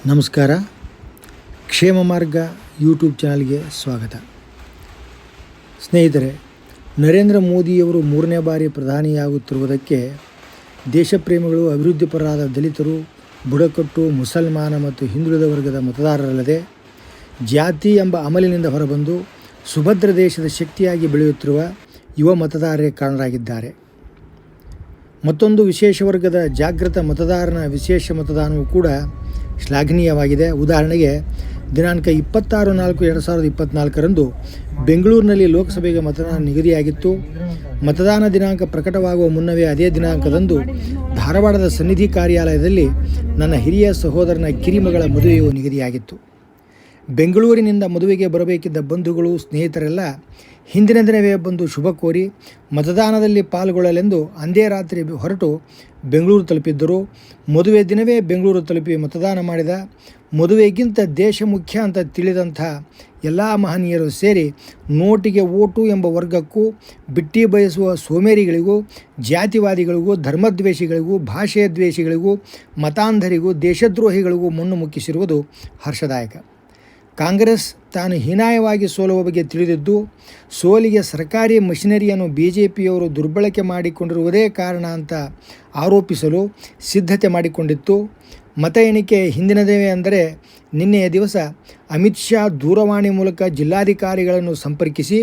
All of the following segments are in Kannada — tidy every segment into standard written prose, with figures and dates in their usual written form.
ನಮಸ್ಕಾರ. ಕ್ಷೇಮ ಮಾರ್ಗ ಯೂಟ್ಯೂಬ್ ಚಾನಲ್ಗೆ ಸ್ವಾಗತ. ಸ್ನೇಹಿತರೆ, ನರೇಂದ್ರ ಮೋದಿಯವರು 3ನೇ ಬಾರಿ ಪ್ರಧಾನಿಯಾಗುತ್ತಿರುವುದಕ್ಕೆ ದೇಶಪ್ರೇಮಿಗಳು, ಅಭಿವೃದ್ಧಿಪರರಾದ ದಲಿತರು, ಬುಡಕಟ್ಟು, ಮುಸಲ್ಮಾನ ಮತ್ತು ಹಿಂದುಳಿದ ವರ್ಗದ ಮತದಾರರಲ್ಲದೆ ಜಾತಿ ಎಂಬ ಅಮಲಿನಿಂದ ಹೊರಬಂದು ಸುಭದ್ರ ದೇಶದ ಶಕ್ತಿಯಾಗಿ ಬೆಳೆಯುತ್ತಿರುವ ಯುವ ಮತದಾರರೇ ಕಾರಣರಾಗಿದ್ದಾರೆ. ಮತ್ತೊಂದು ವಿಶೇಷ ವರ್ಗದ ಜಾಗೃತ ಮತದಾರನ ವಿಶೇಷ ಮತದಾನವೂ ಕೂಡ ಶ್ಲಾಘನೀಯವಾಗಿದೆ. ಉದಾಹರಣೆಗೆ, ದಿನಾಂಕ 26/4/2024 ಬೆಂಗಳೂರಿನಲ್ಲಿ ಲೋಕಸಭೆಗೆ ಮತದಾನ ನಿಗದಿಯಾಗಿತ್ತು. ಮತದಾನ ದಿನಾಂಕ ಪ್ರಕಟವಾಗುವ ಮುನ್ನವೇ ಅದೇ ದಿನಾಂಕದಂದು ಧಾರವಾಡದ ಸನ್ನಿಧಿ ಕಾರ್ಯಾಲಯದಲ್ಲಿ ನನ್ನ ಹಿರಿಯ ಸಹೋದರನ ಕಿರಿಮಗಳ ಮದುವೆಯು ನಿಗದಿಯಾಗಿತ್ತು. ಬೆಂಗಳೂರಿನಿಂದ ಮದುವೆಗೆ ಬರಬೇಕಿದ್ದ ಬಂಧುಗಳು, ಸ್ನೇಹಿತರೆಲ್ಲ ಹಿಂದಿನ ದಿನವೇ ಬಂದು ಶುಭ ಕೋರಿ ಮತದಾನದಲ್ಲಿ ಪಾಲ್ಗೊಳ್ಳಲೆಂದು ಅಂದೇ ರಾತ್ರಿ ಹೊರಟು ಬೆಂಗಳೂರು ತಲುಪಿದ್ದರು. ಮದುವೆ ದಿನವೇ ಬೆಂಗಳೂರು ತಲುಪಿ ಮತದಾನ ಮಾಡಿದ ಮದುವೆಗಿಂತ ದೇಶ ಮುಖ್ಯ ಅಂತ ತಿಳಿದಂಥ ಎಲ್ಲ ಮಹನೀಯರು ಸೇರಿ ನೋಟಿಗೆ ಓಟು ಎಂಬ ವರ್ಗಕ್ಕೂ, ಬಿಟ್ಟಿ ಬಯಸುವ ಸೋಮೇರಿಗಳಿಗೂ, ಜಾತಿವಾದಿಗಳಿಗೂ, ಧರ್ಮದ್ವೇಷಿಗಳಿಗೂ, ಭಾಷೆಯ ದ್ವೇಷಿಗಳಿಗೂ, ಮತಾಂಧರಿಗೂ, ದೇಶದ್ರೋಹಿಗಳಿಗೂ ಮಣ್ಣು ಮುಕ್ಕಿಸಿರುವುದು ಹರ್ಷದಾಯಕ. ಕಾಂಗ್ರೆಸ್ ತಾನು ಹೀನಾಯವಾಗಿ ಸೋಲುವ ಬಗ್ಗೆ ತಿಳಿದಿದ್ದು, ಸೋಲಿಗೆ ಸರ್ಕಾರಿ ಮಷಿನರಿಯನ್ನು BJPಯವರು ದುರ್ಬಳಕೆ ಮಾಡಿಕೊಂಡಿರುವುದೇ ಕಾರಣ ಅಂತ ಆರೋಪಿಸಲು ಸಿದ್ಧತೆ ಮಾಡಿಕೊಂಡಿತ್ತು. ಮತ ಎಣಿಕೆ ಹಿಂದಿನ ದಿನವೇ ಅಂದರೆ ನಿನ್ನೆಯ ದಿವಸ ಅಮಿತ್ ಶಾ ದೂರವಾಣಿ ಮೂಲಕ ಜಿಲ್ಲಾಧಿಕಾರಿಗಳನ್ನು ಸಂಪರ್ಕಿಸಿ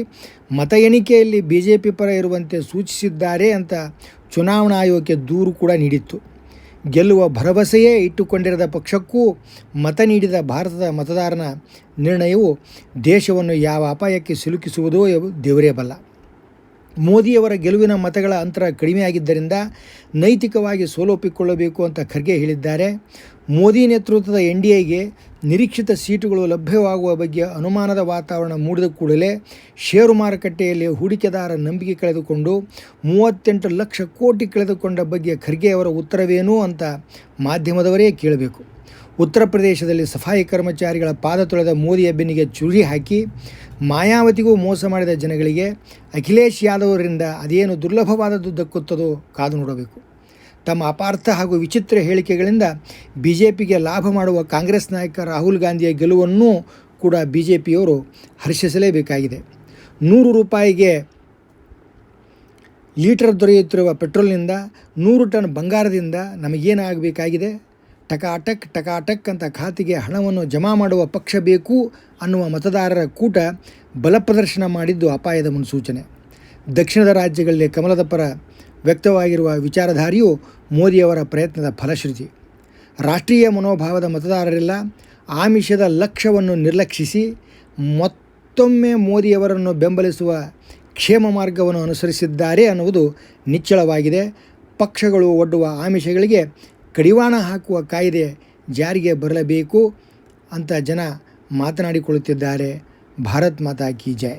ಮತ ಎಣಿಕೆಯಲ್ಲಿ BJP ಪರ ಇರುವಂತೆ ಸೂಚಿಸಿದ್ದಾರೆ ಅಂತ ಚುನಾವಣಾ ಆಯೋಗಕ್ಕೆ ದೂರು ಕೂಡ ನೀಡಿತ್ತು. ಗೆಲ್ಲುವ ಭರವಸೆಯೇ ಇಟ್ಟುಕೊಂಡಿರದ ಪಕ್ಷಕ್ಕೂ ಮತ ನೀಡಿದ ಭಾರತದ ಮತದಾರನ ನಿರ್ಣಯವು ದೇಶವನ್ನು ಯಾವ ಅಪಾಯಕ್ಕೆ ಸಿಲುಕಿಸುವುದೋ ದೇವರೇ ಬಲ್ಲ. ಮೋದಿಯವರ ಗೆಲುವಿನ ಮತಗಳ ಅಂತರ ಕಡಿಮೆಯಾಗಿದ್ದರಿಂದ ನೈತಿಕವಾಗಿ ಸೋಲೊಪ್ಪಿಕೊಳ್ಳಬೇಕು ಅಂತ ಖರ್ಗೆ ಹೇಳಿದ್ದಾರೆ. ಮೋದಿ ನೇತೃತ್ವದ NDAಗೆ ನಿರೀಕ್ಷಿತ ಸೀಟುಗಳು ಲಭ್ಯವಾಗುವ ಬಗ್ಗೆ ಅನುಮಾನದ ವಾತಾವರಣ ಮೂಡಿದ ಕೂಡಲೇ ಷೇರು ಮಾರುಕಟ್ಟೆಯಲ್ಲಿ ಹೂಡಿಕೆದಾರ ನಂಬಿಕೆ ಕಳೆದುಕೊಂಡು 38 ಲಕ್ಷ ಕೋಟಿ ಕಳೆದುಕೊಂಡ ಬಗ್ಗೆ ಖರ್ಗೆ ಅವರ ಉತ್ತರವೇನು ಅಂತ ಮಾಧ್ಯಮದವರೇ ಕೇಳಬೇಕು. ಉತ್ತರ ಪ್ರದೇಶದಲ್ಲಿ ಸಫಾಯಿ ಕರ್ಮಚಾರಿಗಳ ಪಾದ ತೊಳೆದ ಮೋದಿಯ ಬೆನ್ನಿಗೆ ಚುರಿ ಹಾಕಿ ಮಾಯಾವತಿಗೂ ಮೋಸ ಮಾಡಿದ ಜನಗಳಿಗೆ ಅಖಿಲೇಶ್ ಯಾದವರಿಂದ ಅದೇನು ದುರ್ಲಭವಾದದ್ದು ದಕ್ಕುತ್ತದೋ ಕಾದು ನೋಡಬೇಕು. ತಮ್ಮ ಅಪಾರ್ಥ ಹಾಗೂ ವಿಚಿತ್ರ ಹೇಳಿಕೆಗಳಿಂದ BJPಗೆ ಲಾಭ ಮಾಡುವ ಕಾಂಗ್ರೆಸ್ ನಾಯಕ ರಾಹುಲ್ ಗಾಂಧಿಯ ಗೆಲುವನ್ನೂ ಕೂಡ BJPಯವರು ಹರ್ಷಿಸಲೇಬೇಕಾಗಿದೆ. 100 ರೂಪಾಯಿಗೆ ಲೀಟರ್ ದೊರೆಯುತ್ತಿರುವ ಪೆಟ್ರೋಲ್ನಿಂದ 100 ಟನ್ ಬಂಗಾರದಿಂದ ನಮಗೇನಾಗಬೇಕಾಗಿದೆ? ಟಕಾಟಕ್ ಅಂತ ಖಾತೆಗೆ ಹಣವನ್ನು ಜಮಾ ಮಾಡುವ ಪಕ್ಷ ಬೇಕು ಅನ್ನುವ ಮತದಾರರ ಕೂಟ ಬಲಪ್ರದರ್ಶನ ಮಾಡಿದ್ದು ಅಪಾಯದ ಮುನ್ಸೂಚನೆ. ದಕ್ಷಿಣದ ರಾಜ್ಯಗಳಲ್ಲಿ ಕಮಲದ ಪರ ವ್ಯಕ್ತವಾಗಿರುವ ವಿಚಾರಧಾರೆಯು ಮೋದಿಯವರ ಪ್ರಯತ್ನದ ಫಲಶ್ರುತಿ. ರಾಷ್ಟ್ರೀಯ ಮನೋಭಾವದ ಮತದಾರರೆಲ್ಲ ಆಮಿಷದ ಲಕ್ಷ್ಯವನ್ನು ನಿರ್ಲಕ್ಷಿಸಿ ಮತ್ತೊಮ್ಮೆ ಮೋದಿಯವರನ್ನು ಬೆಂಬಲಿಸುವ ಕ್ಷೇಮ ಮಾರ್ಗವನ್ನು ಅನುಸರಿಸಿದ್ದಾರೆ ಅನ್ನುವುದು ನಿಚ್ಚಳವಾಗಿದೆ. ಪಕ್ಷಗಳು ಒಡ್ಡುವ ಆಮಿಷಗಳಿಗೆ ಕಡಿವಾಣ ಹಾಕುವ ಕಾಯ್ದೆ ಜಾರಿಗೆ ಬರಲೇಬೇಕು ಅಂತ ಜನ ಮಾತನಾಡಿಕೊಳ್ಳುತ್ತಿದ್ದಾರೆ. ಭಾರತ್ ಮಾತಾ ಕಿ ಜೈ.